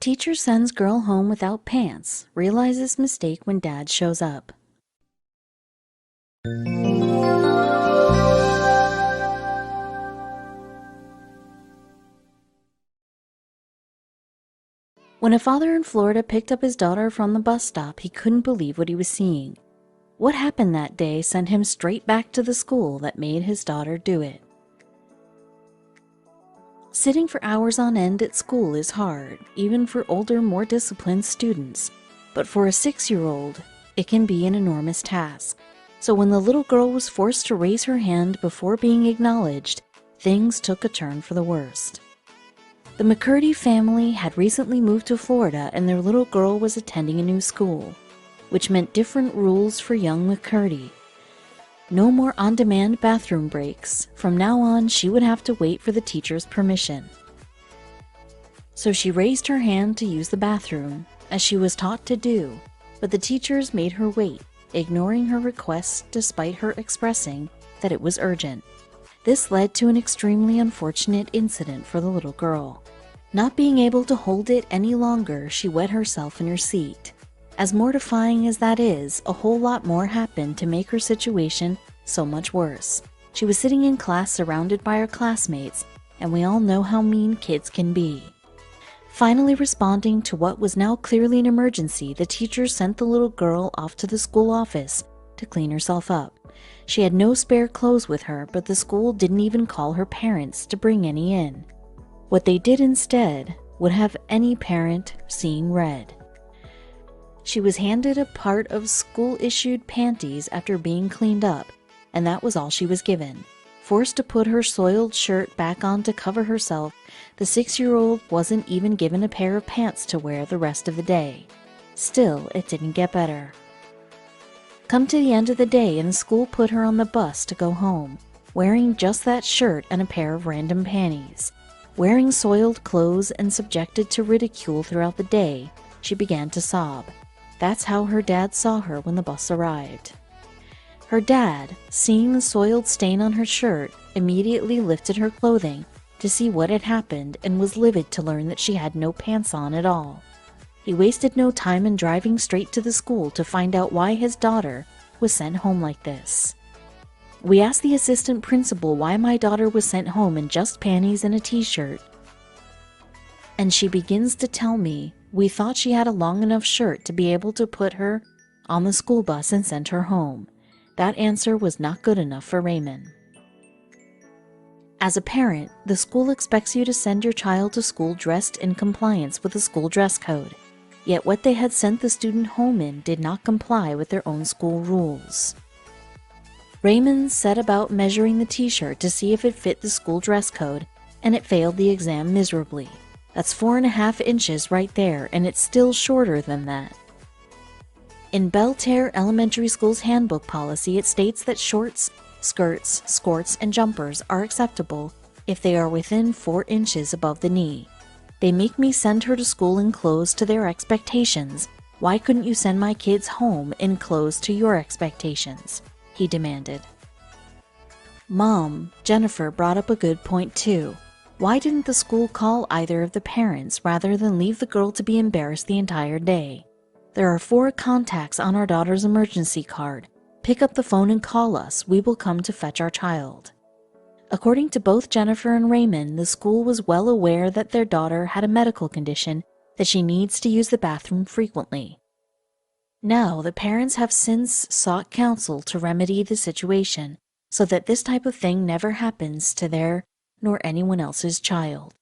Teacher sends girl home without pants, realizes mistake when dad shows up. When a father in Florida picked up his daughter from the bus stop, he couldn't believe what he was seeing. What happened that day sent him straight back to the school that made his daughter do it. Sitting for hours on end at school is hard, even for older, more disciplined students. But for a 6-year-old, it can be an enormous task. So when the little girl was forced to raise her hand before being acknowledged, things took a turn for the worst. The McCurdy family had recently moved to Florida and their little girl was attending a new school, which meant different rules for young McCurdy. No more on-demand bathroom breaks. From now on, she would have to wait for the teacher's permission. So she raised her hand to use the bathroom, as she was taught to do, but the teachers made her wait, ignoring her request despite her expressing that it was urgent. This led to an extremely unfortunate incident for the little girl. Not being able to hold it any longer, she wet herself in her seat. As mortifying as that is, a whole lot more happened to make her situation so much worse. She was sitting in class surrounded by her classmates, and we all know how mean kids can be. Finally responding to what was now clearly an emergency, the teacher sent the little girl off to the school office to clean herself up. She had no spare clothes with her, but the school didn't even call her parents to bring any in. What they did instead would have any parent seeing red. She was handed a part of school-issued panties after being cleaned up, and that was all she was given. Forced to put her soiled shirt back on to cover herself, the 6-year-old wasn't even given a pair of pants to wear the rest of the day. Still, it didn't get better. Come to the end of the day, and the school put her on the bus to go home, wearing just that shirt and a pair of random panties. Wearing soiled clothes and subjected to ridicule throughout the day, she began to sob. That's how her dad saw her when the bus arrived. Her dad, seeing the soiled stain on her shirt, immediately lifted her clothing to see what had happened and was livid to learn that she had no pants on at all. He wasted no time in driving straight to the school to find out why his daughter was sent home like this. We asked the assistant principal why my daughter was sent home in just panties and a t-shirt, and she begins to tell me we thought she had a long enough shirt to be able to put her on the school bus and send her home. That answer was not good enough for Raymond. As a parent, the school expects you to send your child to school dressed in compliance with the school dress code. Yet what they had sent the student home in did not comply with their own school rules. Raymond set about measuring the t-shirt to see if it fit the school dress code, and it failed the exam miserably. That's 4.5 inches right there, and it's still shorter than that. In Belterre Elementary School's handbook policy, it states that shorts, skirts, skirts, and jumpers are acceptable if they are within 4 inches above the knee. They make me send her to school in clothes to their expectations. Why couldn't you send my kids home in clothes to your expectations? He demanded. Mom, Jennifer brought up a good point too. Why didn't the school call either of the parents rather than leave the girl to be embarrassed the entire day? There are 4 contacts on our daughter's emergency card. Pick up the phone and call us. We will come to fetch our child. According to both Jennifer and Raymond, the school was well aware that their daughter had a medical condition that she needs to use the bathroom frequently. Now, the parents have since sought counsel to remedy the situation so that this type of thing never happens to their nor anyone else's child.